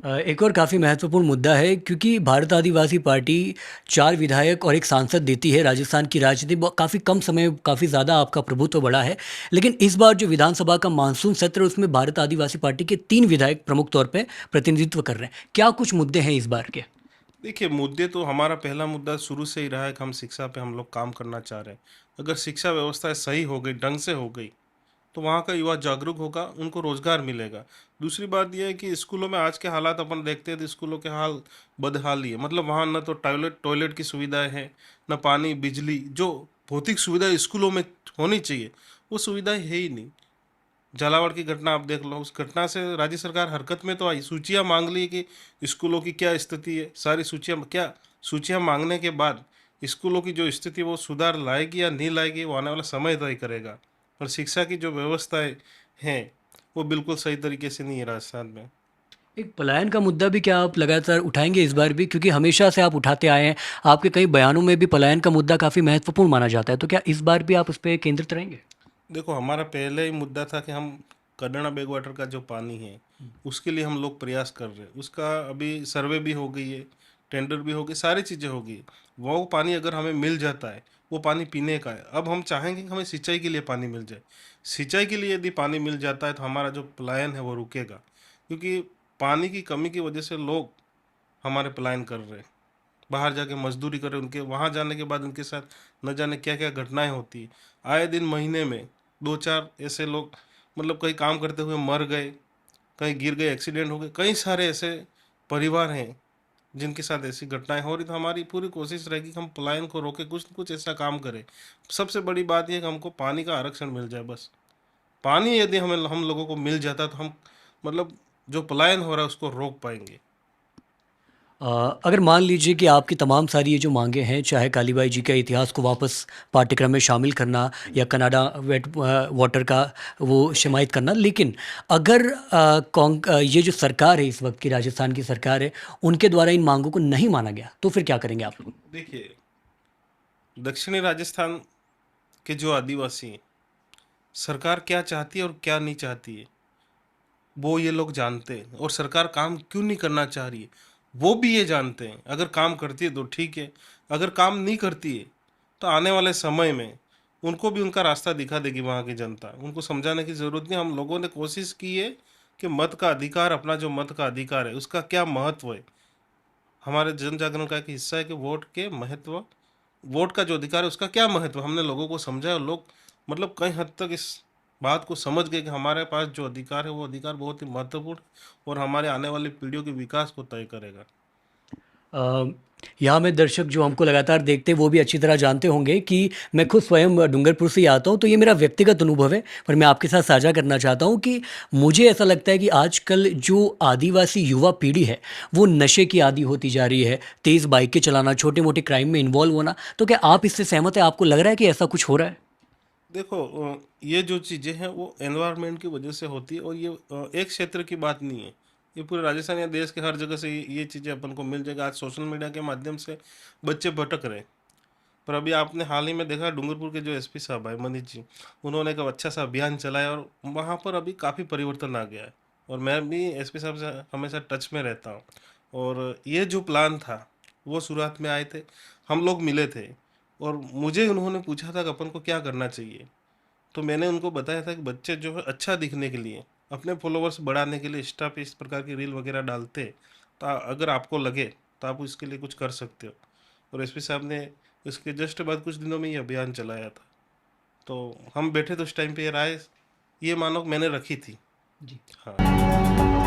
एक और काफ़ी महत्वपूर्ण मुद्दा है क्योंकि भारत आदिवासी पार्टी 4 विधायक और 1 सांसद देती है राजस्थान की राजनीति काफ़ी कम समय काफ़ी ज़्यादा आपका प्रभुत्व बढ़ा है। लेकिन इस बार जो विधानसभा का मानसून सत्र उसमें भारत आदिवासी पार्टी के 3 विधायक प्रमुख तौर पे प्रतिनिधित्व कर रहे हैं। क्या कुछ मुद्दे हैं इस बार के? देखिए, मुद्दे तो हमारा पहला मुद्दा शुरू से ही रहा है कि हम शिक्षा पे हम लोग काम करना चाह रहे हैं। अगर शिक्षा व्यवस्था सही हो गई, ढंग से हो गई, तो वहाँ का युवा जागरूक होगा, उनको रोज़गार मिलेगा। दूसरी बात ये है कि स्कूलों में आज के हालात अपन देखते हैं तो स्कूलों के हाल बदहाल ही है। मतलब वहाँ ना तो टॉयलेट टॉयलेट की सुविधाएँ हैं, ना पानी, बिजली, जो भौतिक सुविधा स्कूलों में होनी चाहिए, वो सुविधाएँ है ही नहीं। झालावाड़ की घटना आप देख लो, उस घटना से राज्य सरकार हरकत में तो आई, सूचियाँ मांग ली कि स्कूलों की क्या स्थिति है, सारी सूचियाँ क्या सूचियाँ मांगने के बाद स्कूलों की जो स्थिति वो सुधार लाएगी या नहीं लाएगी वो आने वाला समय तय करेगा। पर शिक्षा की जो व्यवस्थाएं हैं वो बिल्कुल सही तरीके से नहीं है राजस्थान में। एक पलायन का मुद्दा भी क्या आप लगातार उठाएंगे इस बार भी? क्योंकि हमेशा से आप उठाते आए हैं, आपके कई बयानों में भी पलायन का मुद्दा काफ़ी महत्वपूर्ण माना जाता है, तो क्या इस बार भी आप उस पर केंद्रित रहेंगे? देखो, हमारा पहले ही मुद्दा था कि हम कड्डना बैक वाटर का जो पानी है उसके लिए हम लोग प्रयास कर रहे हैं। उसका अभी सर्वे भी हो गई है, टेंडर भी हो गई, सारी चीज़ें हो गई। वो पानी अगर हमें मिल जाता है, वो पानी पीने का है। अब हम चाहेंगे कि हमें सिंचाई के लिए पानी मिल जाए। सिंचाई के लिए यदि पानी मिल जाता है तो हमारा जो पलायन है वो रुकेगा, क्योंकि पानी की कमी की वजह से लोग हमारे पलायन कर रहे हैं, बाहर जाके मजदूरी कर रहे हैं। उनके वहाँ जाने के बाद उनके साथ न जाने क्या क्या घटनाएं होती हैं। आए दिन महीने में दो चार ऐसे लोग, मतलब कहीं काम करते हुए मर गए, कहीं गिर गए, एक्सीडेंट हो गए। कई सारे ऐसे परिवार हैं जिनके साथ ऐसी घटनाएं हो रही। तो हमारी पूरी कोशिश रहेगी कि हम पलायन को रोके, कुछ न कुछ ऐसा काम करें। सबसे बड़ी बात यह है कि हमको पानी का आरक्षण मिल जाए बस। पानी यदि हमें हम लोगों को मिल जाता तो हम, मतलब जो पलायन हो रहा है उसको रोक पाएंगे। अगर मान लीजिए कि आपकी तमाम सारी ये जो मांगे हैं, चाहे कालीबाई जी के इतिहास को वापस पाठ्यक्रम में शामिल करना या कनाडा वेट वाटर का वो शमायत करना, लेकिन अगर ये जो सरकार है इस वक्त की राजस्थान की सरकार है, उनके द्वारा इन मांगों को नहीं माना गया, तो फिर क्या करेंगे आप लोग? देखिए, दक्षिणी राजस्थान के जो आदिवासी हैं, सरकार क्या चाहती है और क्या नहीं चाहती है वो ये लोग जानते हैं। और सरकार काम क्यों नहीं करना चाह रही है वो भी ये जानते हैं। अगर काम करती है तो ठीक है, अगर काम नहीं करती है तो आने वाले समय में उनको भी उनका रास्ता दिखा देगी वहाँ की जनता। उनको समझाने की ज़रूरत नहीं। हम लोगों ने कोशिश की है कि मत का अधिकार, अपना जो मत का अधिकार है उसका क्या महत्व है। हमारे जन जागरण का एक हिस्सा है कि वोट के महत्व, वोट का जो अधिकार है उसका क्या महत्व, हमने लोगों को समझाया। और लोग, मतलब कई हद तक इस बात को समझ गए कि हमारे पास जो अधिकार है वो अधिकार बहुत ही महत्वपूर्ण और हमारे आने वाली पीढ़ियों के विकास को तय करेगा। अ, यहाँ में दर्शक जो हमको लगातार देखते हैं वो भी अच्छी तरह जानते होंगे कि मैं खुद स्वयं डूंगरपुर से ही आता हूँ, तो ये मेरा व्यक्तिगत अनुभव है, पर मैं आपके साथ साझा करना चाहता हूँ कि मुझे ऐसा लगता है कि आजकल जो आदिवासी युवा पीढ़ी है वो नशे की आदी होती जा रही है, तेज़ बाइकें चलाना, छोटे मोटे क्राइम में इन्वॉल्व होना। तो क्या आप इससे सहमत है? आपको लग रहा है कि ऐसा कुछ हो रहा है? देखो, ये जो चीज़ें हैं वो एनवायरनमेंट की वजह से होती है। और ये एक क्षेत्र की बात नहीं है, ये पूरे राजस्थान या देश के हर जगह से ये चीज़ें अपन को मिल जाएगा। आज सोशल मीडिया के माध्यम से बच्चे भटक रहे हैं। पर अभी आपने हाल ही में देखा, डूंगरपुर के जो एसपी साहब है मनीष जी, उन्होंने एक अच्छा सा अभियान चलाया और वहाँ पर अभी काफ़ी परिवर्तन आ गया है। और मैं भी एसपी साहब से हमेशा टच में रहता हूँ। और ये जो प्लान था वो शुरुआत में आए थे, हम लोग मिले थे और मुझे उन्होंने पूछा था कि अपन को क्या करना चाहिए। तो मैंने उनको बताया था कि बच्चे जो है अच्छा दिखने के लिए, अपने फॉलोवर्स बढ़ाने के लिए इंस्टा पे इस प्रकार की रील वगैरह डालते हैं, तो अगर आपको लगे तो आप इसके लिए कुछ कर सकते हो। और एसपी साहब ने इसके जस्ट बाद कुछ दिनों में ये अभियान चलाया था। तो हम बैठे तो उस टाइम पे ये राय, ये मानो मैंने रखी थी। जी। हाँ।